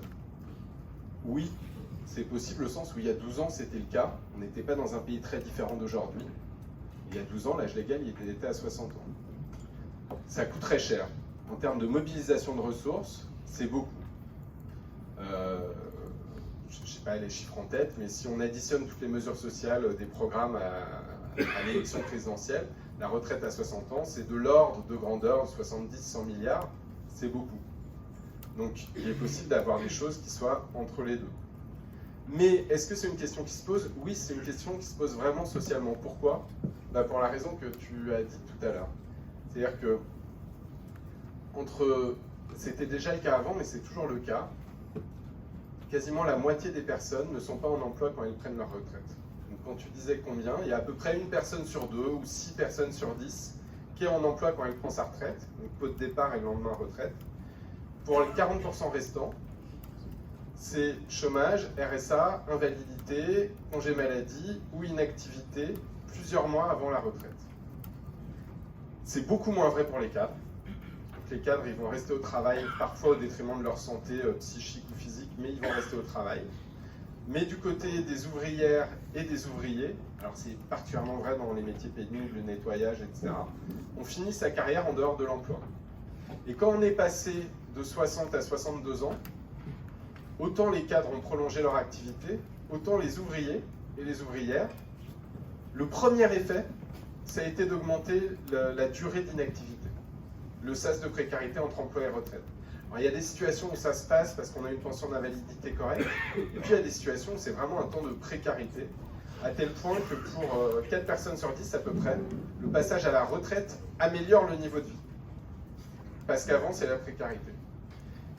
Oui, c'est possible au sens où il y a 12 ans c'était le cas. On n'était pas dans un pays très différent d'aujourd'hui. Il y a 12 ans, l'âge légal il était à 60 ans. Ça coûte très cher. En termes de mobilisation de ressources, c'est beaucoup. Je ne sais pas les chiffres en tête, mais si on additionne toutes les mesures sociales des programmes à l'élection présidentielle, la retraite à 60 ans, c'est de l'ordre de grandeur de 70-100 milliards, c'est beaucoup. Donc il est possible d'avoir des choses qui soient entre les deux. Mais est-ce que c'est une question qui se pose? Oui, c'est une question qui se pose vraiment socialement. Pourquoi? Pour la raison que tu as dit tout à l'heure. C'est-à-dire que c'était déjà le cas avant, mais c'est toujours le cas, quasiment la moitié des personnes ne sont pas en emploi quand elles prennent leur retraite. Donc quand tu disais combien, il y a à peu près 1 personne sur 2 ou 6 personnes sur 10 qui est en emploi quand elle prend sa retraite, donc pot de départ et le lendemain retraite. Pour les 40% restants, c'est chômage, RSA, invalidité, congé maladie ou inactivité plusieurs mois avant la retraite. C'est beaucoup moins vrai pour les cadres. Donc les cadres, ils vont rester au travail, parfois au détriment de leur santé psychique ou physique, mais ils vont rester au travail. Mais du côté des ouvrières et des ouvriers, alors c'est particulièrement vrai dans les métiers pénibles, le nettoyage, etc., on finit sa carrière en dehors de l'emploi. Et quand on est passé de 60 à 62 ans, autant les cadres ont prolongé leur activité, autant les ouvriers et les ouvrières, le premier effet, ça a été d'augmenter la durée d'inactivité, le sas de précarité entre emploi et retraite. Alors, il y a des situations où ça se passe parce qu'on a une pension d'invalidité correcte, et puis il y a des situations où c'est vraiment un temps de précarité, à tel point que pour 4 personnes sur 10 à peu près, le passage à la retraite améliore le niveau de vie. Parce qu'avant, c'est la précarité.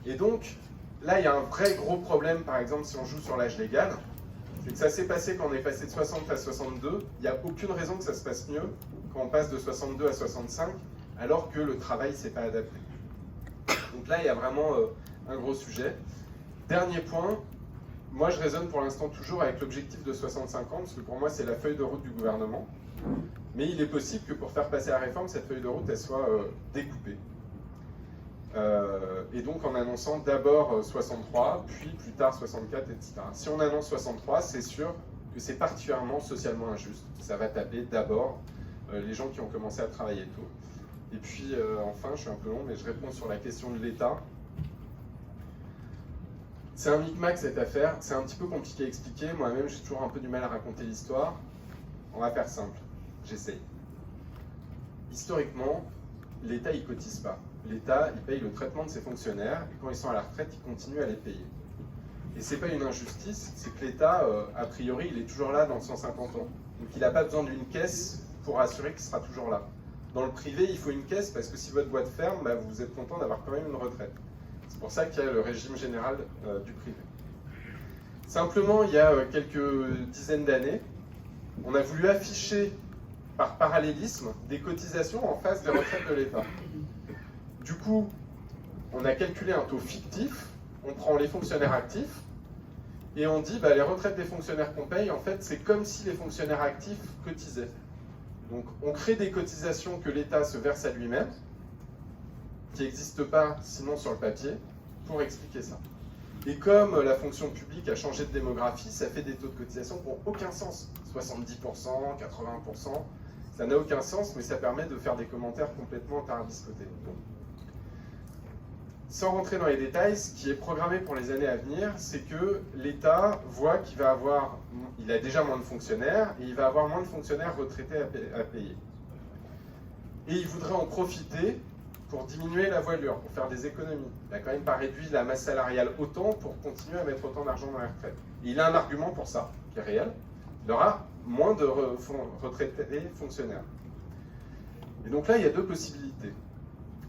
Et donc, là, il y a un vrai gros problème, par exemple, si on joue sur l'âge légal, c'est que ça s'est passé quand on est passé de 60 à 62, il n'y a aucune raison que ça se passe mieux quand on passe de 62 à 65, alors que le travail ne s'est pas adapté. Donc là, il y a vraiment un gros sujet. Dernier point, moi je raisonne pour l'instant toujours avec l'objectif de 65 ans, parce que pour moi c'est la feuille de route du gouvernement. Mais il est possible que pour faire passer la réforme, cette feuille de route, elle soit découpée. Et donc en annonçant d'abord 63, puis plus tard 64, etc. Si on annonce 63, c'est sûr que c'est particulièrement socialement injuste. Ça va taper d'abord les gens qui ont commencé à travailler tôt. Et puis enfin, je suis un peu long, mais je réponds sur la question de l'État. C'est un micmac cette affaire, c'est un petit peu compliqué à expliquer. Moi-même, j'ai toujours un peu du mal à raconter l'histoire. On va faire simple, j'essaye. Historiquement, l'État, il cotise pas. L'État, il paye le traitement de ses fonctionnaires, et quand ils sont à la retraite, il continue à les payer. Et c'est pas une injustice, c'est que l'État, a priori, il est toujours là dans 150 ans. Donc il n'a pas besoin d'une caisse pour assurer qu'il sera toujours là. Dans le privé, il faut une caisse parce que si votre boîte ferme, bah, vous êtes content d'avoir quand même une retraite. C'est pour ça qu'il y a le régime général du privé. Simplement, il y a quelques dizaines d'années, on a voulu afficher par parallélisme des cotisations en face des retraites de l'État. Du coup, on a calculé un taux fictif, on prend les fonctionnaires actifs, et on dit bah, les retraites des fonctionnaires qu'on paye, en fait, c'est comme si les fonctionnaires actifs cotisaient. Donc on crée des cotisations que l'État se verse à lui-même, qui n'existent pas sinon sur le papier, pour expliquer ça. Et comme la fonction publique a changé de démographie, ça fait des taux de cotisation qui n'ont aucun sens. 70%, 80%, ça n'a aucun sens, mais ça permet de faire des commentaires complètement tarabiscotés. Sans rentrer dans les détails, ce qui est programmé pour les années à venir, c'est que l'État voit qu'il va avoir, il a déjà moins de fonctionnaires, et il va avoir moins de fonctionnaires retraités à payer. Et il voudrait en profiter pour diminuer la voilure, pour faire des économies. Il n'a quand même pas réduit la masse salariale autant pour continuer à mettre autant d'argent dans la retraite. Et il a un argument pour ça, qui est réel. Il aura moins de retraités fonctionnaires. Et donc là, il y a deux possibilités.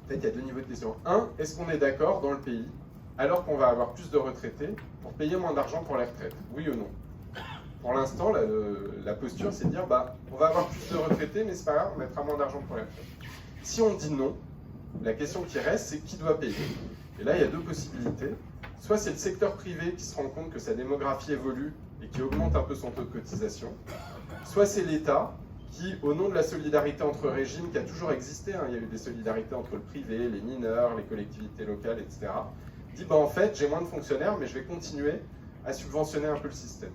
En fait, il y a deux niveaux de question. Un, est-ce qu'on est d'accord dans le pays, alors qu'on va avoir plus de retraités, pour payer moins d'argent pour les retraites? Oui ou non? Pour l'instant, la posture, c'est de dire, bah, on va avoir plus de retraités, mais c'est pas grave, on mettra moins d'argent pour les retraites. Si on dit non, la question qui reste, c'est qui doit payer? Et là, il y a deux possibilités. Soit c'est le secteur privé qui se rend compte que sa démographie évolue et qui augmente un peu son taux de cotisation. Soit c'est l'État qui, au nom de la solidarité entre régimes, qui a toujours existé, hein, il y a eu des solidarités entre le privé, les mineurs, les collectivités locales, etc., dit en fait, j'ai moins de fonctionnaires, mais je vais continuer à subventionner un peu le système.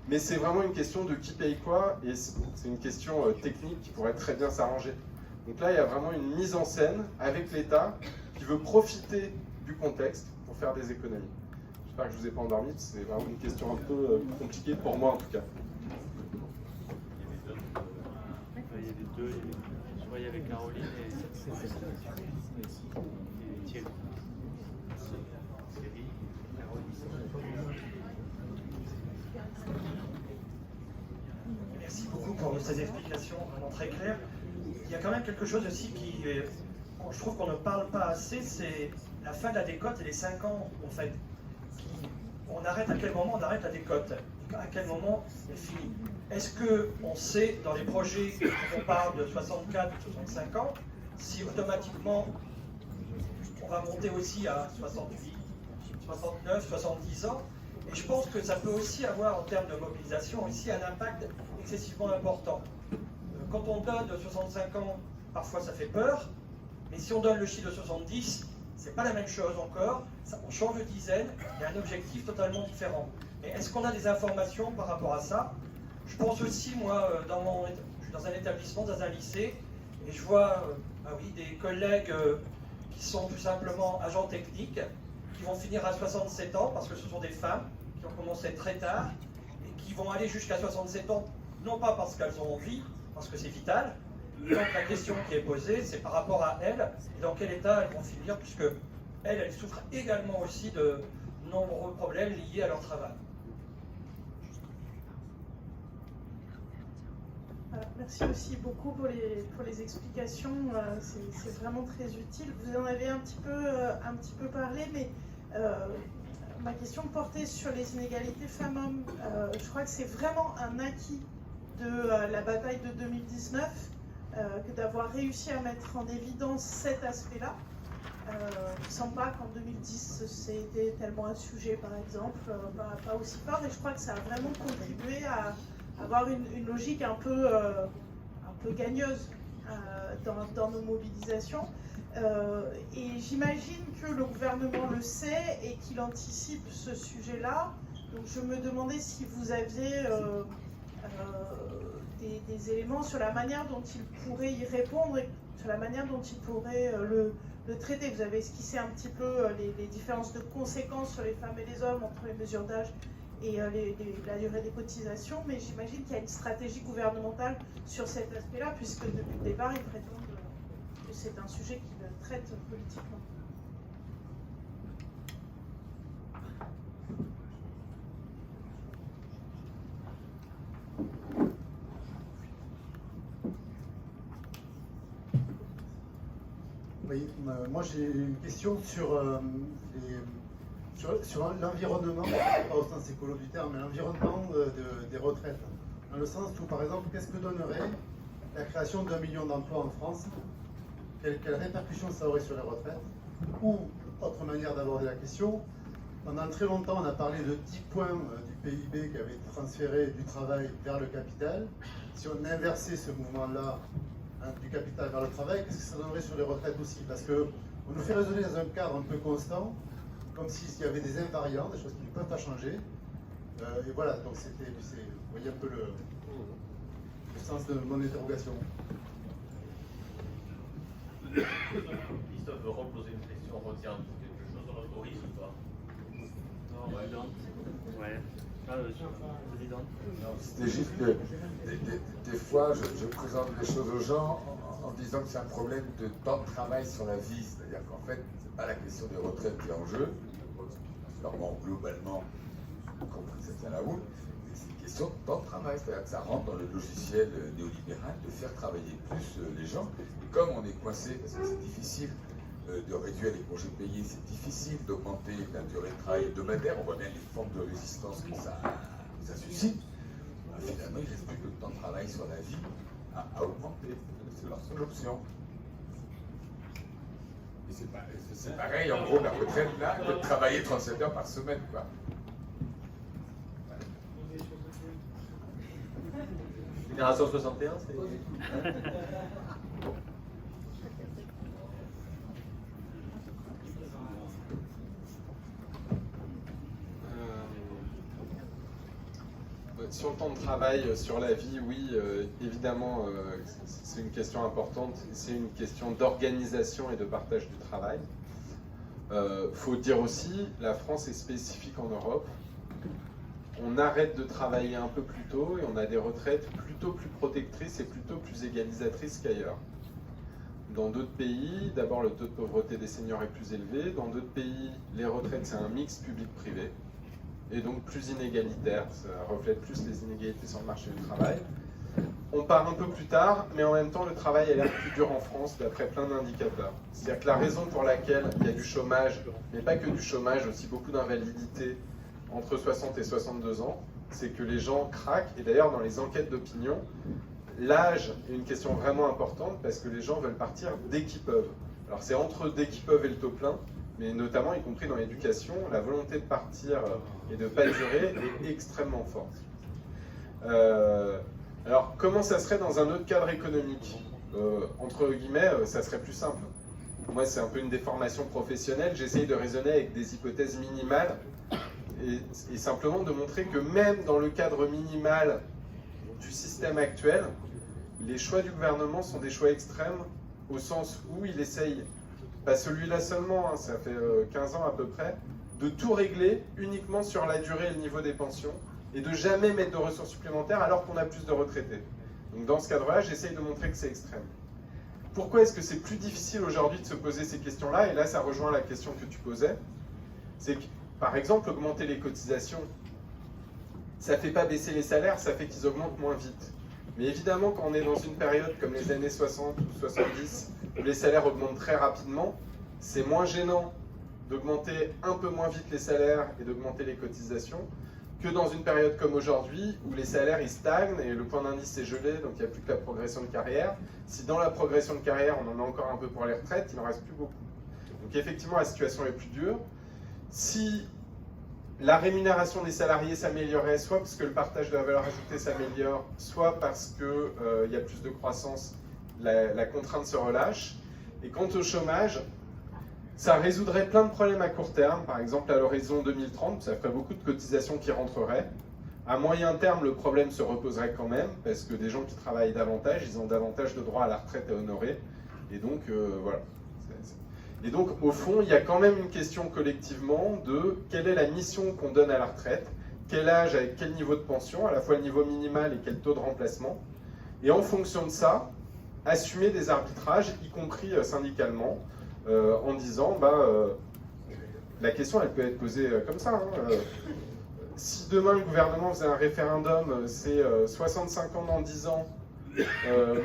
Mais c'est vraiment une question de qui paye quoi, et c'est une question technique qui pourrait très bien s'arranger. Donc là, il y a vraiment une mise en scène avec l'État qui veut profiter du contexte pour faire des économies. J'espère que je ne vous ai pas endormi, c'est vraiment une question un peu compliquée pour moi en tout cas. Il y avait deux, je crois qu'il y avait Caroline et Thierry. Merci beaucoup pour ces explications vraiment très claires. Il y a quand même quelque chose aussi qui, je trouve qu'on ne parle pas assez, c'est la fin de la décote et les 5 ans en fait. On arrête, à quel moment on arrête la décote? À quel moment elle finit? Est-ce qu'on sait dans les projets où on parle de 64 ou 65 ans, si automatiquement on va monter aussi à 68, 69, 70 ans? Et je pense que ça peut aussi avoir, en termes de mobilisation, aussi un impact excessivement important. Quand on donne de 65 ans, parfois ça fait peur, mais si on donne le chiffre de 70, c'est pas la même chose encore, on change de dizaine, il y a un objectif totalement différent. Mais est-ce qu'on a des informations par rapport à ça? Je pense aussi, moi, je suis dans un établissement, dans un lycée, et je vois des collègues qui sont tout simplement agents techniques, qui vont finir à 67 ans, parce que ce sont des femmes qui ont commencé très tard, et qui vont aller jusqu'à 67 ans, non pas parce qu'elles ont envie, parce que c'est vital. Donc la question qui est posée, c'est par rapport à elles, et dans quel état elles vont finir, puisque elles souffrent également aussi de nombreux problèmes liés à leur travail. Merci aussi beaucoup pour les explications, c'est vraiment très utile. Vous en avez un petit peu parlé, mais ma question portait sur les inégalités femmes-hommes. Je crois que c'est vraiment un acquis de la bataille de 2019 que d'avoir réussi à mettre en évidence cet aspect-là. Il ne me semble pas qu'en 2010 c'était tellement un sujet, par exemple, pas aussi fort, et je crois que ça a vraiment contribué à avoir une logique un peu gagneuse dans nos mobilisations. Et j'imagine que le gouvernement le sait et qu'il anticipe ce sujet-là. Donc je me demandais si vous aviez des éléments sur la manière dont il pourrait y répondre et sur la manière dont il pourrait le traiter. Vous avez esquissé un petit peu les différences de conséquences sur les femmes et les hommes entre les mesures d'âge et la durée des cotisations, mais j'imagine qu'il y a une stratégie gouvernementale sur cet aspect-là, puisque depuis le départ, ils prétendent que c'est un sujet qu'ils traitent politiquement. Oui, moi j'ai une question sur l'environnement, pas au sens écolo du terme, mais l'environnement des retraites. Dans le sens où, par exemple, qu'est-ce que donnerait la création d'1 million d'emplois en France? Quelle répercussion ça aurait sur les retraites? Ou, autre manière d'aborder la question, pendant très longtemps, on a parlé de 10 points du PIB qui avaient été transférés du travail vers le capital. Si on inversait ce mouvement-là, du capital vers le travail, qu'est-ce que ça donnerait sur les retraites aussi? Parce qu'on nous fait raisonner dans un cadre un peu constant, comme s'il y avait des invariants, des choses qui ne peuvent pas changer. Et voilà, donc vous voyez un peu le sens de mon interrogation. Christophe veut reposer une question, retient quelque chose dans notre horizon ou pas? Non, ouais. C'était juste que des fois, je présente les choses aux gens en disant que c'est un problème de temps de travail sur la vie. C'est-à-dire qu'en fait, c'est pas la question des retraites qui est en jeu, normalement, globalement, y compris ça tient la route, mais c'est une question de temps de travail. C'est-à-dire que ça rentre dans le logiciel néolibéral de faire travailler plus les gens. Et comme on est coincé, parce que c'est difficile de réduire les congés payés, c'est difficile d'augmenter la durée de travail hebdomadaire, on voit bien les formes de résistance que ça suscite. Finalement, il ne reste plus que le temps de travail sur la vie à augmenter. C'est leur seule option. Et c'est pareil, en gros, la retraite là, de travailler 37 heures par semaine, quoi. Génération 61, c'est... Sur le temps de travail, sur la vie, oui, évidemment, c'est une question importante. C'est une question d'organisation et de partage du travail. Faut dire aussi, la France est spécifique en Europe. On arrête de travailler un peu plus tôt et on a des retraites plutôt plus protectrices et plutôt plus égalisatrices qu'ailleurs. Dans d'autres pays, d'abord le taux de pauvreté des seniors est plus élevé. Dans d'autres pays, les retraites c'est un mix public-privé. Et donc plus inégalitaire, ça reflète plus les inégalités sur le marché du travail. On part un peu plus tard, mais en même temps le travail a l'air plus dur en France d'après plein d'indicateurs. C'est-à-dire que la raison pour laquelle il y a du chômage, mais pas que du chômage, aussi beaucoup d'invalidité entre 60 et 62 ans, c'est que les gens craquent, et d'ailleurs dans les enquêtes d'opinion, l'âge est une question vraiment importante parce que les gens veulent partir dès qu'ils peuvent. Alors c'est entre dès qu'ils peuvent et le taux plein, mais notamment, y compris dans l'éducation, la volonté de partir et de ne pas durer est extrêmement forte. Alors, comment ça serait dans un autre cadre économique? Entre guillemets, ça serait plus simple. Moi, c'est un peu une déformation professionnelle. J'essaye de raisonner avec des hypothèses minimales et simplement de montrer que même dans le cadre minimal du système actuel, les choix du gouvernement sont des choix extrêmes au sens où il essaye, pas celui-là seulement, hein, ça fait 15 ans à peu près, de tout régler uniquement sur la durée et le niveau des pensions et de jamais mettre de ressources supplémentaires alors qu'on a plus de retraités. Donc dans ce cadre-là, j'essaye de montrer que c'est extrême. Pourquoi est-ce que c'est plus difficile aujourd'hui de se poser ces questions-là? Et là, ça rejoint la question que tu posais. C'est que, par exemple, augmenter les cotisations, ça ne fait pas baisser les salaires, ça fait qu'ils augmentent moins vite. Mais évidemment, quand on est dans une période comme les années 60 ou 70, où les salaires augmentent très rapidement, c'est moins gênant d'augmenter un peu moins vite les salaires et d'augmenter les cotisations que dans une période comme aujourd'hui, où les salaires ils stagnent et le point d'indice est gelé, donc il n'y a plus que la progression de carrière. Si dans la progression de carrière, on en a encore un peu pour les retraites, il n'en reste plus beaucoup. Donc effectivement, la situation est plus dure. Si la rémunération des salariés s'améliorait, soit parce que le partage de la valeur ajoutée s'améliore, soit parce qu'il y a plus de croissance, la contrainte se relâche. Et quant au chômage, ça résoudrait plein de problèmes à court terme, par exemple à l'horizon 2030, ça ferait beaucoup de cotisations qui rentreraient. À moyen terme, le problème se reposerait quand même, parce que des gens qui travaillent davantage, ils ont davantage de droits à la retraite à honorer. Et donc, voilà. Et donc, au fond, il y a quand même une question collectivement de quelle est la mission qu'on donne à la retraite, quel âge avec quel niveau de pension, à la fois le niveau minimal et quel taux de remplacement. Et en fonction de ça, assumer des arbitrages, y compris syndicalement, en disant, la question elle peut être posée comme ça. Si demain le gouvernement faisait un référendum, c'est 65 ans dans 10 ans, mais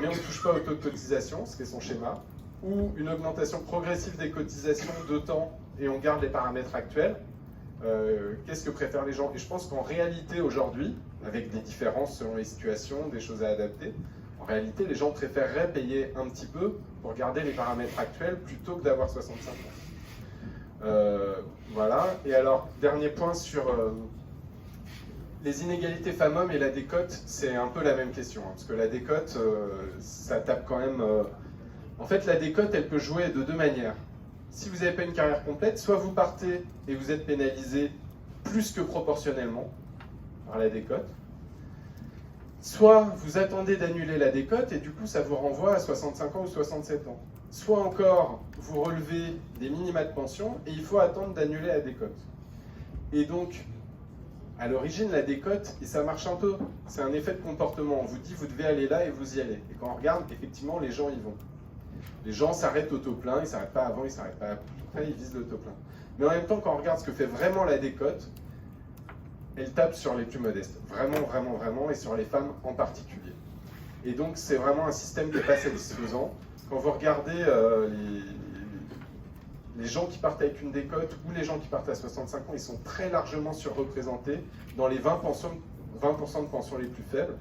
on ne touche pas au taux de cotisation, ce qui est son schéma, ou une augmentation progressive des cotisations d'autant et on garde les paramètres actuels, qu'est-ce que préfèrent les gens? Et je pense qu'en réalité aujourd'hui, avec des différences selon les situations, des choses à adapter, en réalité les gens préféreraient payer un petit peu pour garder les paramètres actuels plutôt que d'avoir 65 ans. Voilà, et alors dernier point sur les inégalités femmes-hommes et la décote, c'est un peu la même question, hein, parce que la décote, ça tape quand même... En fait, la décote, elle peut jouer de deux manières. Si vous n'avez pas une carrière complète, soit vous partez et vous êtes pénalisé plus que proportionnellement par la décote, soit vous attendez d'annuler la décote et du coup ça vous renvoie à 65 ans ou 67 ans. Soit encore, vous relevez des minima de pension et il faut attendre d'annuler la décote. Et donc, à l'origine, la décote, et ça marche un peu, c'est un effet de comportement. On vous dit, vous devez aller là et vous y allez. Et quand on regarde, effectivement, les gens y vont. Les gens s'arrêtent au taux plein, ils ne s'arrêtent pas avant, ils ne s'arrêtent pas après, ils visent le taux plein. Mais en même temps, quand on regarde ce que fait vraiment la décote, elle tape sur les plus modestes. Vraiment, vraiment, vraiment, et sur les femmes en particulier. Et donc, c'est vraiment un système qui n'est pas satisfaisant. Quand vous regardez les gens qui partent avec une décote ou les gens qui partent à 65 ans, ils sont très largement surreprésentés dans les 20% de pensions les plus faibles.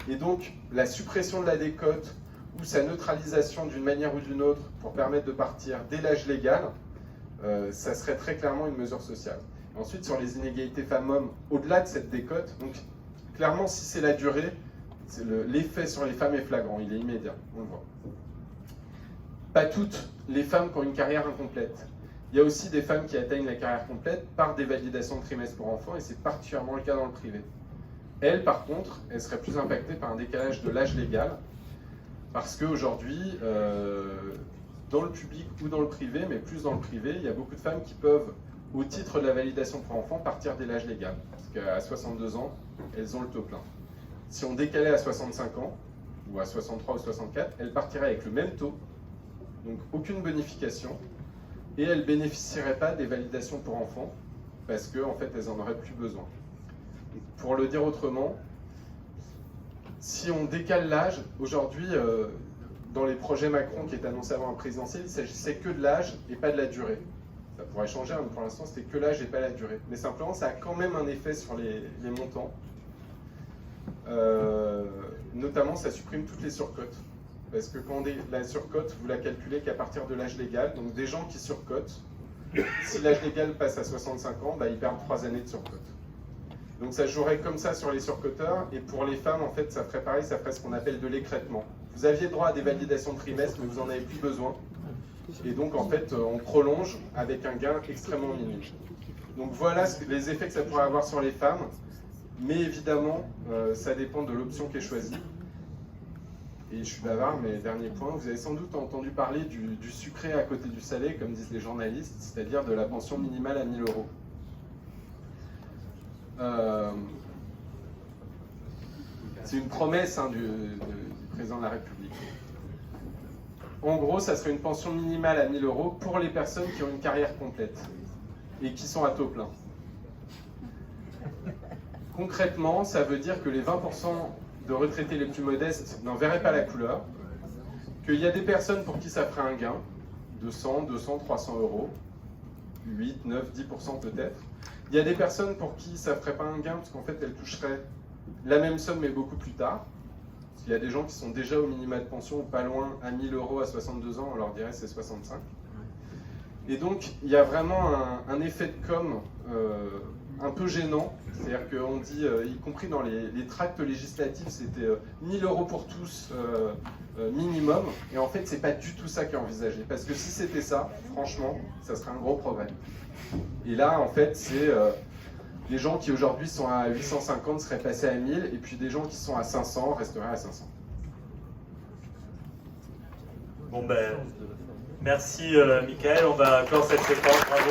Et donc, la suppression de la décote ou sa neutralisation d'une manière ou d'une autre pour permettre de partir dès l'âge légal, ça serait très clairement une mesure sociale. Ensuite, sur les inégalités femmes-hommes, au-delà de cette décote, donc clairement, si c'est la durée, l'effet sur les femmes est flagrant, il est immédiat, on le voit. Pas toutes les femmes qui ont une carrière incomplète. Il y a aussi des femmes qui atteignent la carrière complète par des validations de trimestre pour enfants, et c'est particulièrement le cas dans le privé. Elles, par contre, elles seraient plus impactées par un décalage de l'âge légal, parce qu'aujourd'hui, dans le public ou dans le privé, mais plus dans le privé, il y a beaucoup de femmes qui peuvent, au titre de la validation pour enfants, partir dès l'âge légal. Parce qu'à 62 ans, elles ont le taux plein. Si on décalait à 65 ans, ou à 63 ou 64, elles partiraient avec le même taux, donc aucune bonification, et elles ne bénéficieraient pas des validations pour enfants, parce qu'en fait, elles n'en auraient plus besoin. Donc, pour le dire autrement, si on décale l'âge, aujourd'hui, dans les projets Macron qui est annoncé avant la présidentielle, il ne s'agissait que de l'âge et pas de la durée. Ça pourrait changer, mais pour l'instant, c'était que l'âge et pas la durée. Mais simplement, ça a quand même un effet sur les montants. Notamment, ça supprime toutes les surcotes. Parce que quand la surcote, vous la calculez qu'à partir de l'âge légal, donc des gens qui surcotent, si l'âge légal passe à 65 ans, ils perdent 3 années de surcote. Donc ça jouerait comme ça sur les surcoteurs, et pour les femmes, en fait, ça ferait pareil, ça ferait ce qu'on appelle de l'écrêtement. Vous aviez droit à des validations de trimestre, mais vous n'en avez plus besoin. Et donc, en fait, on prolonge avec un gain extrêmement minime. Donc voilà les effets que ça pourrait avoir sur les femmes, mais évidemment, ça dépend de l'option qui est choisie. Et je suis bavard, mais dernier point, vous avez sans doute entendu parler du sucré à côté du salé, comme disent les journalistes, c'est-à-dire de la pension minimale à 1 000 €. C'est une promesse du président de la République. En gros, ça serait une pension minimale à 1 000 € pour les personnes qui ont une carrière complète et qui sont à taux plein. Concrètement, ça veut dire que les 20% de retraités les plus modestes n'en verraient pas la couleur, qu'il y a des personnes pour qui ça ferait un gain de 100, 200, 300 €, 8, 9, 10% peut-être. Il y a des personnes pour qui ça ne ferait pas un gain, parce qu'en fait, elles toucheraient la même somme, mais beaucoup plus tard. Parce qu'il y a des gens qui sont déjà au minima de pension, pas loin, à 1 000 € à 62 ans, on leur dirait c'est 65. Et donc, il y a vraiment un effet de com' un peu gênant. C'est-à-dire qu'on dit, y compris dans les tracts législatifs, c'était 1 000 € pour tous minimum. Et en fait, c'est pas du tout ça qui est envisagé. Parce que si c'était ça, franchement, ça serait un gros progrès. Et là, en fait, c'est les gens qui aujourd'hui sont à 850 seraient passés à 1000, et puis des gens qui sont à 500 resteraient à 500. Bon ben, merci Michael, on va clore cette séquence, bravo.